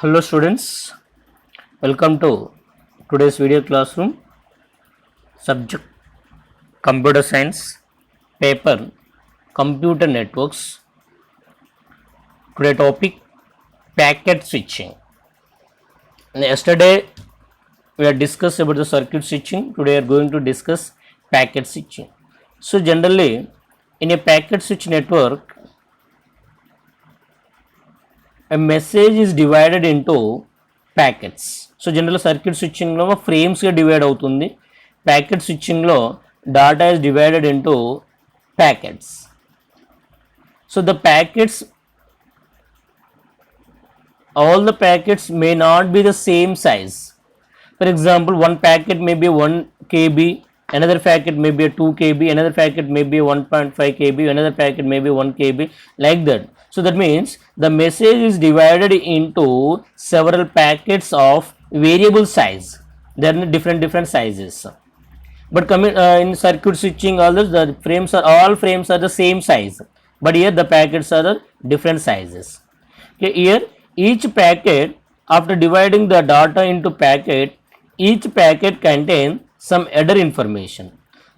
Hello students, welcome to today's video classroom. Subject Computer Science, paper Computer Networks. Today topic packet switching. Yesterday we had discussed about the circuit switching. Today we are going to discuss packet switching. So generally in a packet switch network, a message is divided into packets. So general circuit స్విచ్చింగ్లో ఫ్రేమ్స్గా divide అవుతుంది. Packet స్విచ్చింగ్లో data is divided into packets. So the packets, all the packets may not be the same size. For example, one packet may be 1 KB, another packet may be a 2 KB, another packet may be 1.5 KB, another packet may be 1 KB, like that. So that means the message is divided into several packets of variable size. There are different sizes. But coming in circuit switching, all those the all frames are the same size, but here the packets are the different sizes. Okay, here each packet, after dividing the data into packet, each packet contains some header information.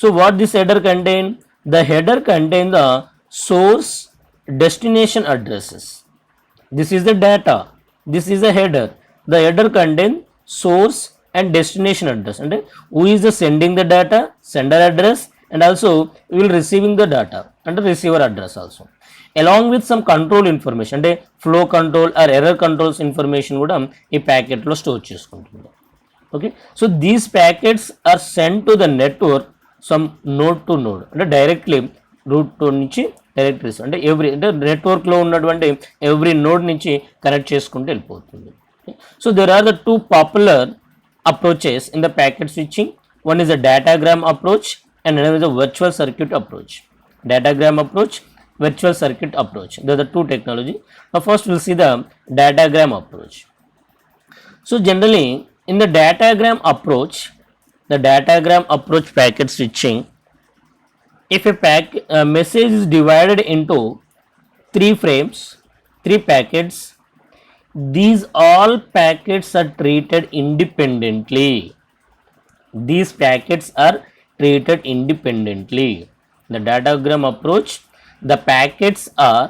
So what this header contain? The header contain the source destination addresses. This is the data, this is the header. The header contain source and destination address, and who is the sending the data, sender address, and also will receiving the data and the receiver address also, along with some control information, అంటే flow control or error controls information కూడా ఈ ప్యాకెట్లో store చేసుకుంటుంది. Okay, so these packets are send to the network some node to node, అంటే directly route to నుంచి direct receive, అంటే అంటే నెట్వర్క్లో ఉన్నటువంటి ఎవ్రీ నోడ్ నుంచి కనెక్ట్ చేసుకుంటూ వెళ్ళిపోతుంది. So there are the two popular approaches in the packet switching. One is a datagram approach and another is a virtual circuit approach. Datagram approach, virtual circuit approach, they are the two technology. But first we'll see the datagram approach. So generally in the datagram approach packet switching, if a message is divided into 3 frames, 3 packets, these all packets are treated independently. These packets are treated independently. The datagram approach, the packets are,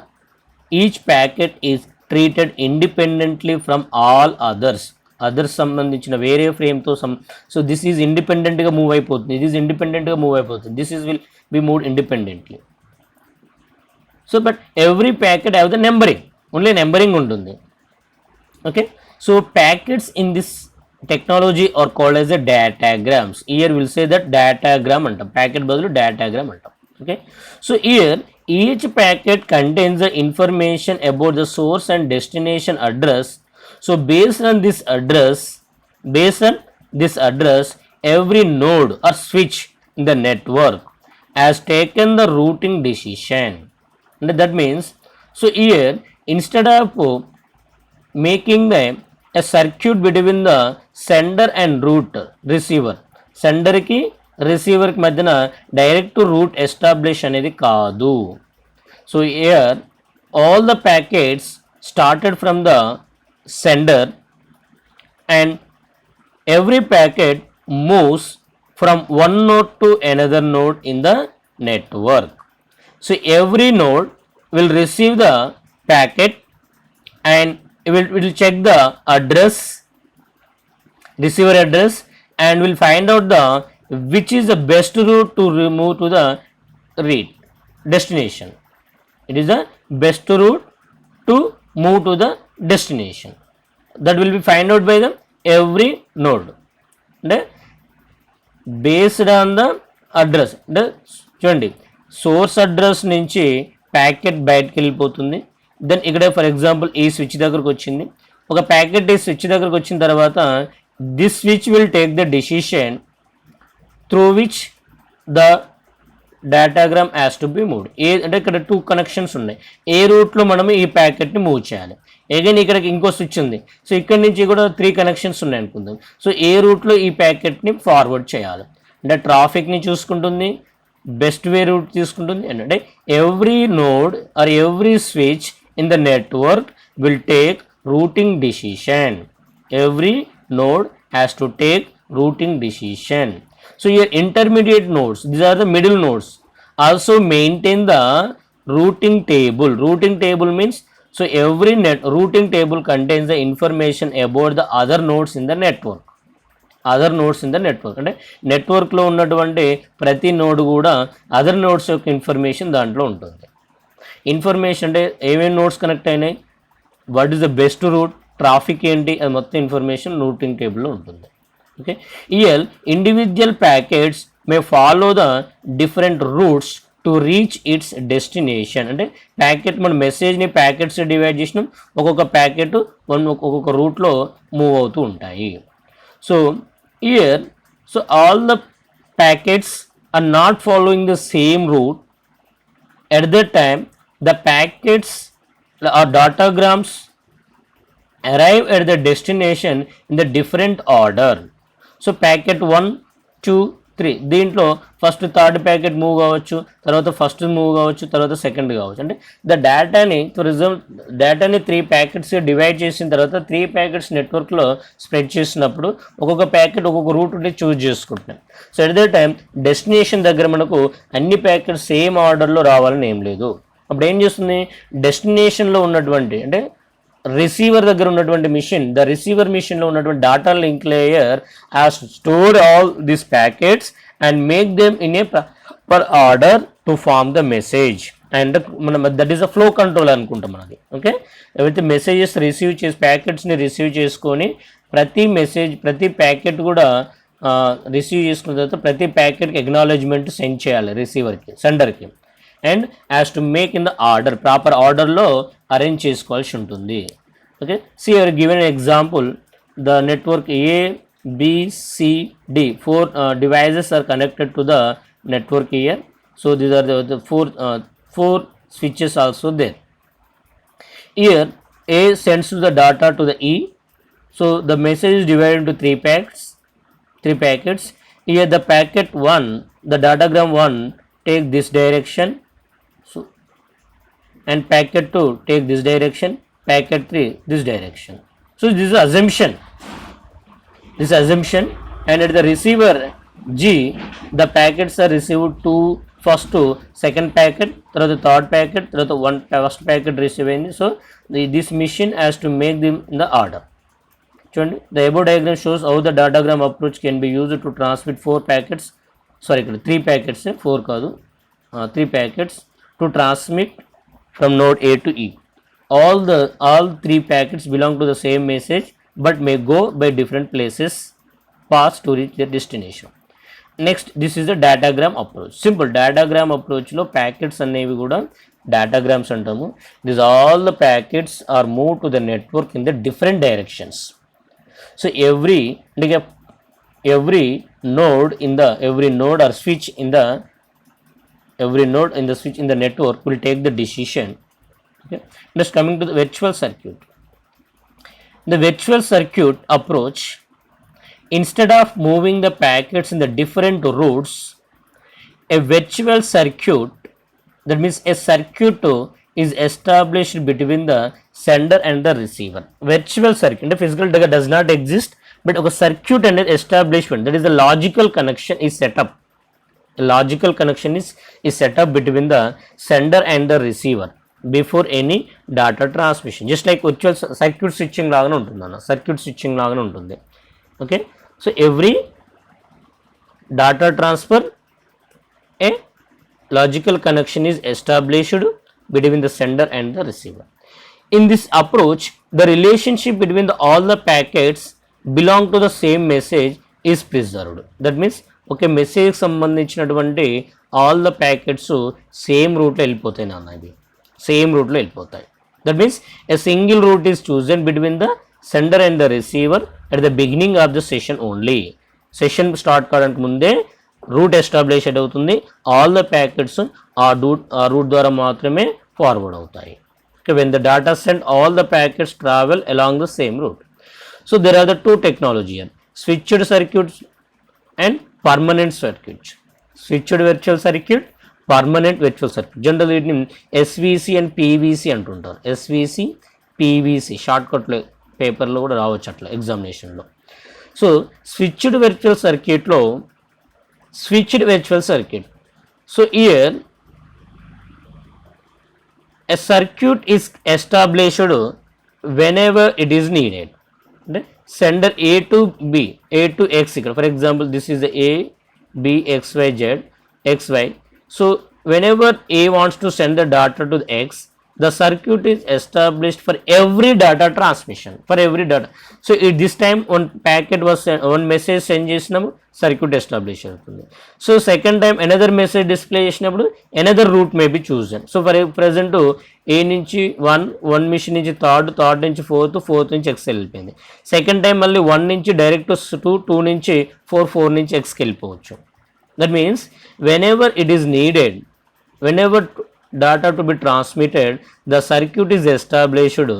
each packet is treated independently from all others. Others సంబంధించిన వేరే ఫ్రేమ్తో so this is ఇండిపెండెంట్గా move అయిపోతుంది, ఇది ఇండిపెండెంట్గా move అయిపోతుంది, this is will be move independently. So but every packet have the numbering, only numbering ఉంటుంది. Okay, so packets in this technology are called as the datagrams. Here we'll say that datagram antam, packet badalu datagram antam. Okay, so here each packet contains the information about the source and destination address. So based on this address, every node or switch in the network has taken the routing decision. And that means, so here instead of making a circuit between the sender and root receiver, sender ki receiver ki madhyana direct to root establish anedi kaadu. So here all the packets started from the sender and every packet moves from one node to another node in the network. So every node will receive the packet and will check the address, receiver address, and will find out the which is the best route to move to the read destination. It is the best route to move to the destination. That will be find out by the every node. Based on the address, చూడండి source address నుంచి packet బయటకు వెళ్ళిపోతుంది. Then ఇక్కడ for example ఈ switch దగ్గరకు వచ్చింది, ఒక packet ఈ స్విచ్ దగ్గరకు వచ్చిన తర్వాత this switch will take the decision through which the datagram has to be moved. అంటే ఇక్కడ 2 కనెక్షన్స్ ఉన్నాయి, ఏ రూట్లో మనం ఈ ప్యాకెట్ని మూవ్ చేయాలి. అగైన్ ఇక్కడికి ఇంకో స్విచ్ ఉంది, సో ఇక్కడ నుంచి కూడా 3 కనెక్షన్స్ ఉన్నాయి అనుకుందాం. సో ఏ రూట్లో ఈ ప్యాకెట్ని ఫార్వర్డ్ చేయాలి అంటే ట్రాఫిక్ని చూసుకుంటుంది, బెస్ట్ వే రూట్ తీసుకుంటుంది. అంటే every node or every switch in the network will take routing decision. Every node has to take routing decision. So your intermediate nodes, these are the middle nodes, also maintain the routing table. Routing table means, so every routing table contains the information about the other nodes in the network. Other nodes in the network, అంటే నెట్వర్క్లో ఉన్నటువంటి ప్రతి node కూడా other nodes యొక్క information దాంట్లో ఉంటుంది. Information అంటే ఏమేమి నోడ్స్ కనెక్ట్ అయినాయి, what is the best route, traffic ఏంటి, అది మొత్తం ఇన్ఫర్మేషన్ రూటింగ్ టేబుల్లో ఉంటుంది. Okay, here individual packets may follow the different routes to reach its destination. అంటే ప్యాకెట్, మన మెసేజ్ని ప్యాకెట్స్ డివైడ్ చేసినాం, ఒక్కొక్క ప్యాకెట్ ఒక్కొక్క రూట్లో మూవ్ అవుతూ ఉంటాయి. So here, so all the packets are not following the same route. At that time, the packets or datagrams arrive at the destination in the different order. So packet 1, 2, 3, దీంట్లో first third packet move కావచ్చు, తర్వాత first move కావచ్చు, తర్వాత second కావచ్చు. అంటే the డేటాని డేటాని 3 packets divide చేసిన తర్వాత 3 ప్యాకెట్స్ నెట్వర్క్లో స్ప్రెడ్ చేసినప్పుడు ఒక్కొక్క ప్యాకెట్ ఒక్కొక్క రూట్ ఉంటే చూజ్ చేసుకుంటున్నాం. So at the time destination దగ్గర మనకు అన్ని ప్యాకెట్స్ సేమ్ ఆర్డర్లో రావాలని ఏం లేదు. అప్పుడు ఏం చేస్తుంది, డెస్టినేషన్లో ఉన్నటువంటి, అంటే రిసీవర్ దగ్గర ఉన్నటువంటి మిషన్, ద రిసీవర్ మిషన్లో ఉన్నటువంటి data link layer has store all these packets and make them in a proper order to form the message. And మనం that is a flow control అనుకుంటాం మనది. ఓకే, ఎవరైతే మెసేజెస్ రిసీవ్ చేసి ప్యాకెట్స్ని receive చేసుకొని ప్రతి packet కూడా రిసీవ్ చేసుకున్న తర్వాత ప్రతి ప్యాకెట్కి ఎక్నాలజ్మెంట్ సెండ్ చేయాలి రిసీవర్కి, సెండర్కి, and as to make in the order, proper ఆర్డర్లో అరేంజ్ చేసుకోవాల్సి ఉంటుంది. Okay, see your given example, the network ABCD 4 devices are connected to the network here. So these are the four switches also there. Here A sends to the data to the E. So the message is divided into 3 packets. Here the packet 1, the datagram 1 take this direction, so and packet 2 take this direction, packet 3 this direction. So this is assumption, and at the receiver G, the packets are received to first to second packet, తర్వాత third packet, తర్వాత first packet receive అయింది. So this machine has to make them in the order. చూడండి, the above diagram shows how the datagram approach can be used to transmit 4 packets, sorry ఇక్కడ 3 packets, 4 కాదు, 3 packets to transmit from node A to E. All 3 packets belong to the same message but may go by different places paths to reach their destination. Next, this is the datagram approach. Simple datagram approach లో packets అనేవి కూడా డేటాగ్రామ్స్ అంటాము. These all the packets are moved to the network in the different directions. So every node or switch in the switch in the network will take the decision. Okay, just coming to the virtual circuit. The virtual circuit approach, instead of moving the packets in the different routes, a virtual circuit, that means a circuit is established between the sender and the receiver. Virtual circuit, the physical data does not exist, but a circuit and an establishment, that is the logical connection is set up. A logical connection is set up between the sender and the receiver before any data transmission. Just like virtual circuit switching లాగానే ఉంటుంది అన్న, circuit switching లాగానే ఉంటుంది. Okay, so every data transfer, a logical connection is established between the sender and the receiver. In this approach, the relationship between all the packets belong to the same message is preserved. That means okay, మెసేజ్కి సంబంధించినటువంటి all the packets same రూట్లో వెళ్ళిపోతాయి నాన్న, ఇది same రూట్లో వెళ్ళిపోతాయి. That means a single route is chosen between the sender and the receiver at the beginning of the session only. Session start కావడానికి ముందే రూట్ ఎస్టాబ్లిష్ అవుతుంది. ఆల్ ద ప్యాకెట్స్ ఆ రూట్ ద్వారా మాత్రమే ఫార్వర్డ్ అవుతాయి. Okay, when the data sent, all the packets travel along the same route. So there are the 2 technology here, switched circuits and permanent circuits. Switched virtual circuit, permanent virtual circuit. Generally SVC and PVC అంటుంటారు. SVC, PVC short కట్లో పేపర్లో కూడా రావచ్చు అట్లా ఎగ్జామినేషన్లో. So switched virtual circuit. So here a circuit is established whenever it is needed. అంటే sender A to B, A to X ఇక్కడ for example this is the A, B, X, Y, Z, X, Y. So whenever A wants to send the data to the X, the circuit is established for every data transmission, for every data. So at this time one packet was sent, one message send చేసినప్పుడు circuit establish అవుతుంది. So second time another message display చేసినప్పుడు another route may be chosen. So for present A నుంచి 1 machine నుంచి third నుంచి fourth నుంచి X వెళ్ళిపోయింది. Second time మళ్ళీ 1 నుంచి డైరెక్ట్ 2 నుంచి 4 నుంచి ఎక్స్కి వెళ్ళిపోవచ్చు. That means whenever it is needed, whenever data to be transmitted, the circuit is established.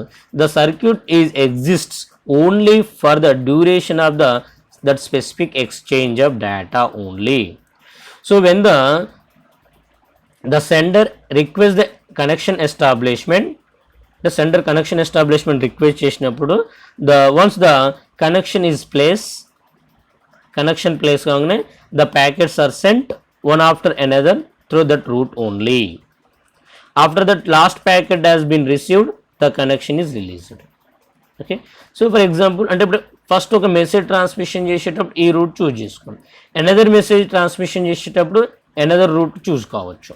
The circuit exists only for the duration of that specific exchange of data only. So when the sender requests the connection establishment, the sender connection establishment request చేసినప్పుడు once the connection placed కాగానే the packets are sent one after another through that route only. After that last packet has been received, the connection is released. Okay, so for example అంటే ఇప్పుడు first ఒక message transmission చేసేటప్పుడు ఈ route choose చేసుకోండి, another message transmission చేసేటప్పుడు another route choose కావచ్చు.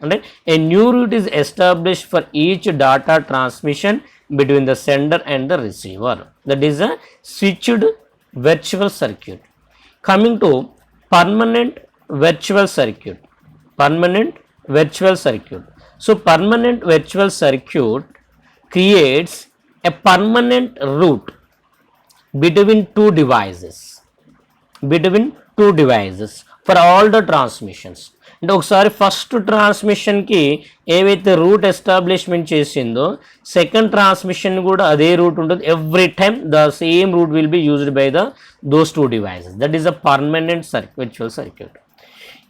అంటే a new route is established for each data transmission between the sender and the receiver. That is a switched virtual circuit. Coming to permanent virtual circuit. So permanent virtual circuit creates a permanent route between two devices for all the transmissions. అంటే ఒకసారి first ట్రాన్స్మిషన్కి ఏవైతే route establishment చేసిందో second transmission కూడా అదే route ఉంటుంది. Every time the same route will be used by those two devices. That is a permanent virtual circuit.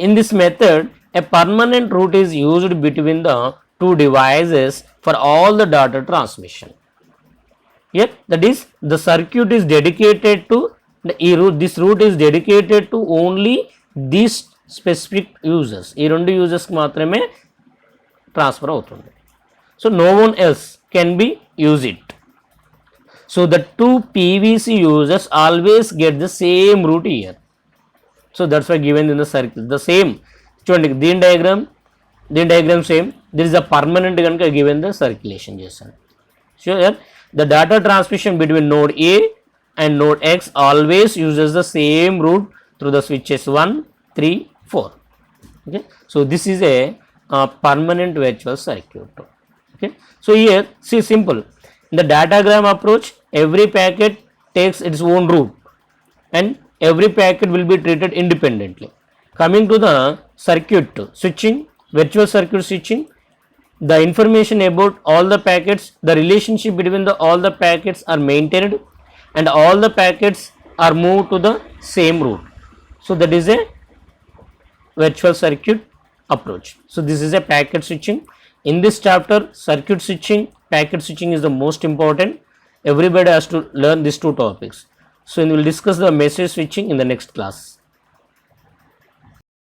In this method, a permanent route is used between the two devices for all the data transmission. Yet, that is, the circuit is dedicated to this route is dedicated to only these specific users. ఈ రెండు users మాత్రమే transfer అవుతుంది. So no one else can be use it. So the two PVC users always get the same route here. So that's why given in the circle the same. చూడండి దీని diagram same. There is a permanent కనుక given the circulation చేస్తాను. So the data transmission between node A and node X always uses the same route through the switches 1, 3, 4. Okay, so this is a permanent virtual circuit. Okay, so here see simple. In the datagram approach, every packet takes its own route and every packet will be treated independently. Coming to the circuit switching, virtual circuit switching, the information about all the packets, the relationship between all the packets are maintained and all the packets are moved to the same route. So that is a virtual circuit approach. So this is a packet switching. In this chapter, circuit switching, packet switching is the most important. Everybody has to learn these two topics. So we will discuss the message switching in the next class.